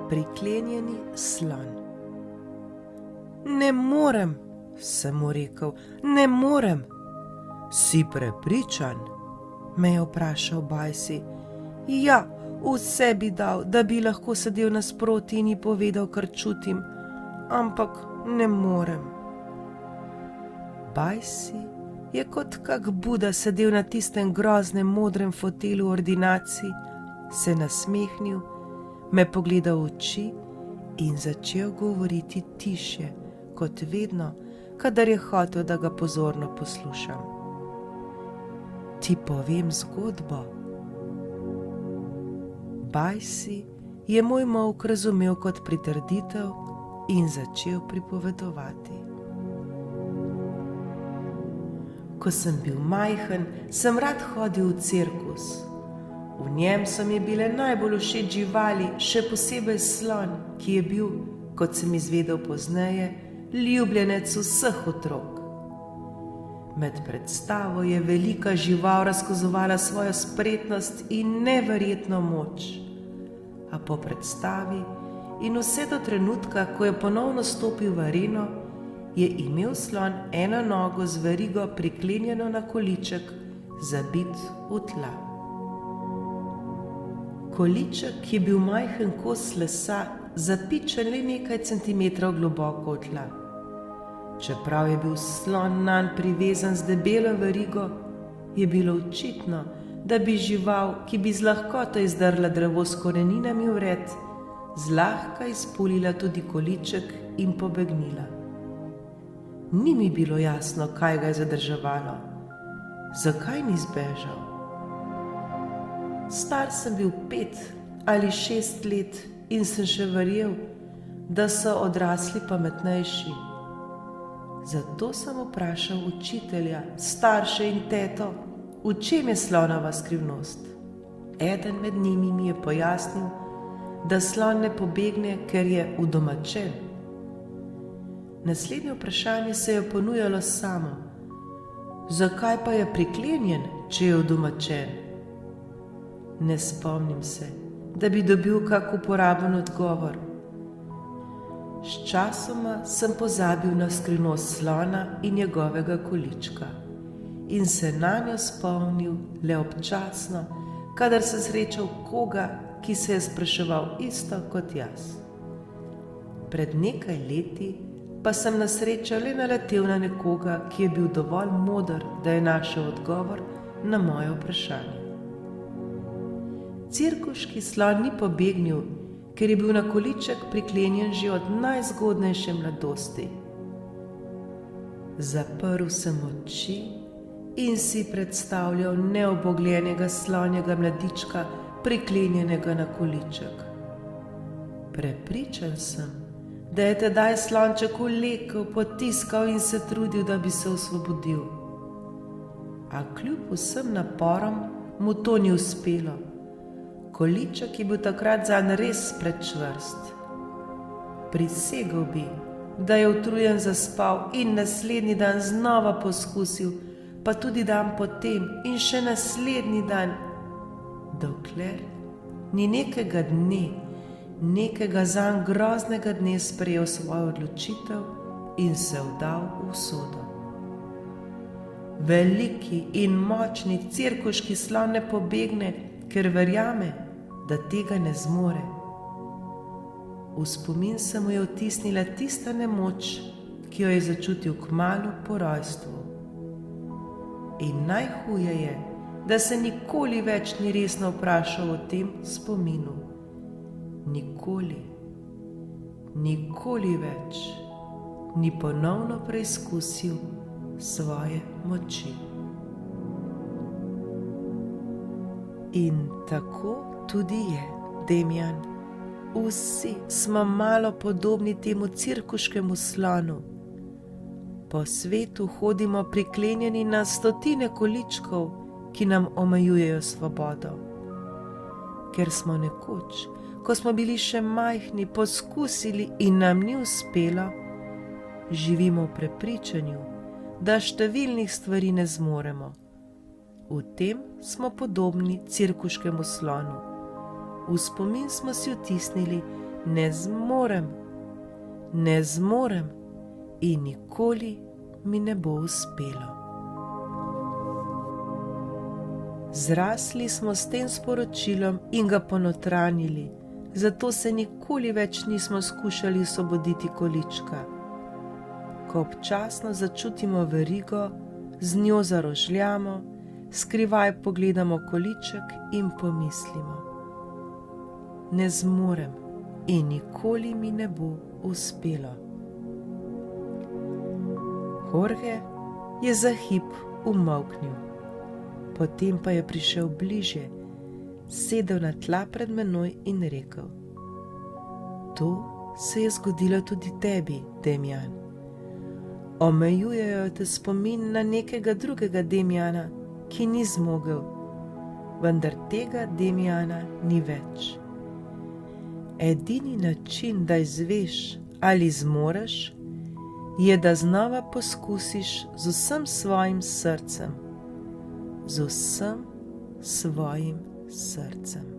Priklenjeni slon. Ne morem, sem mu rekel, ne morem. Si prepričan? Me je vprašal Bajsi. Ja, vse bi dal, da bi lahko sedel nasproti in ji povedal, kar čutim, ampak ne morem. Bajsi je kot kak Buda sedel na tistem groznem modrem fotelu v ordinaciji, se nasmehnil, me pogledal v oči in začel govoriti tišje, kot vedno, kadar je hotel, da ga pozorno poslušam. Ti povem zgodbo. Bajsi je moj molk razumel kot pritrditev in začel pripovedovati. Ko sem bil majhen, sem rad hodil v cirkus. V njem so mi bile najbolj všeč živali, še posebej slon, ki je bil, kot sem izvedel pozneje, ljubljenec vseh otrok. Med predstavo je velika žival razkazovala svojo spretnost in neverjetno moč. A po predstavi in vse do trenutka, ko je ponovno stopil v areno, je imel slon eno nogo z verigo priklenjeno na količek, zabit v tla. Količek je bil majhen kos lesa, zapičen le nekaj centimetrov globoko v tla. Čeprav je bil slon nanj privezan z debelo verigo, je bilo očitno, da bi žival, ki bi z lahkoto izdrla drevo s koreninami vred, zlahka izpulila tudi količek in pobegnila. Ni mi bilo jasno, kaj ga je zadrževalo. Zakaj ni zbežal? Star sem bil 5 ali 6 let in sem še verjel, da so odrasli pametnejši. Zato sem vprašal učitelja, starše in teto, v čem je slonova skrivnost. Eden med njimi mi je pojasnil, da slon ne pobegne, ker je udomačen. Naslednje vprašanje se je ponujalo samo. Zakaj pa je priklenjen, če je udomačen? Ne spomnim se, da bi dobil kak uporaben odgovor. Sčasoma sem pozabil na skrivnost slona in njegovega količka in se nanjo spomnil le občasno, kadar sem srečal koga, ki se je spraševal isto kot jaz. Pred nekaj leti pa sem na srečo le naletel na nekoga, ki je bil dovolj moder, da je našel odgovor na moje vprašanje. Cirkuški slon ni pobegnil, ker je bil na količek priklenjen že od najzgodnejše mladosti. Zaprl sem oči in si predstavljal neobogljenega slonjega mladička, priklenjenega na količek. Prepričan sem, da je tedaj slonček vlekel, potiskal in se trudil, da bi se osvobodil. A kljub vsem naporom mu to ni uspelo. Količek je bil takrat zanj res prečvrst. Prisegel bi, da je utrujen zaspal in naslednji dan znova poskusil, pa tudi dan potem in še naslednji dan, dokler ni nekega dne, nekega zanj groznega dne sprejel svojo odločitev in se vdal v usodo. Veliki in močni cirkuški slon ne pobegne, ker verjame, da tega ne zmore. V spomin se mu je vtisnila tista nemoč, ki jo je začutil kmalu po rojstvu. In najhuje je, da se nikoli več ni resno vprašal o tem spominu. Nikoli, nikoli več ni ponovno preizkusil svoje moči. In tako tudi je, Demijan. Vsi smo malo podobni temu cirkuškemu slonu. Po svetu hodimo priklenjeni na stotine količkov, ki nam omejujejo svobodo. Ker smo nekoč, ko smo bili še majhni, poskusili in nam ni uspelo, živimo v prepričanju, da številnih stvari ne zmoremo. V tem smo podobni cirkuškemu slonu. V spomin smo si vtisnili ne zmorem, ne zmorem in nikoli mi ne bo uspelo. Zrasli smo s tem sporočilom in ga ponotranjili, zato se nikoli več nismo skušali osvoboditi količka. Ko občasno začutimo verigo, z njo zarožljamo, skrivaj pogledamo količek in pomislimo: ne zmorem in nikoli mi ne bo uspelo. Jorge je za hip umolknil, potem pa je prišel bližje, sedel na tla pred menoj in rekel: to se je zgodilo tudi tebi, Demijan. Omejujejo te spomin na nekega drugega Demijana, ki ni zmogel, vendar tega Demijana ni več. Edini način, da izveš, ali zmoreš, je, da znova poskusiš z vsem svojim srcem, z vsem svojim srcem.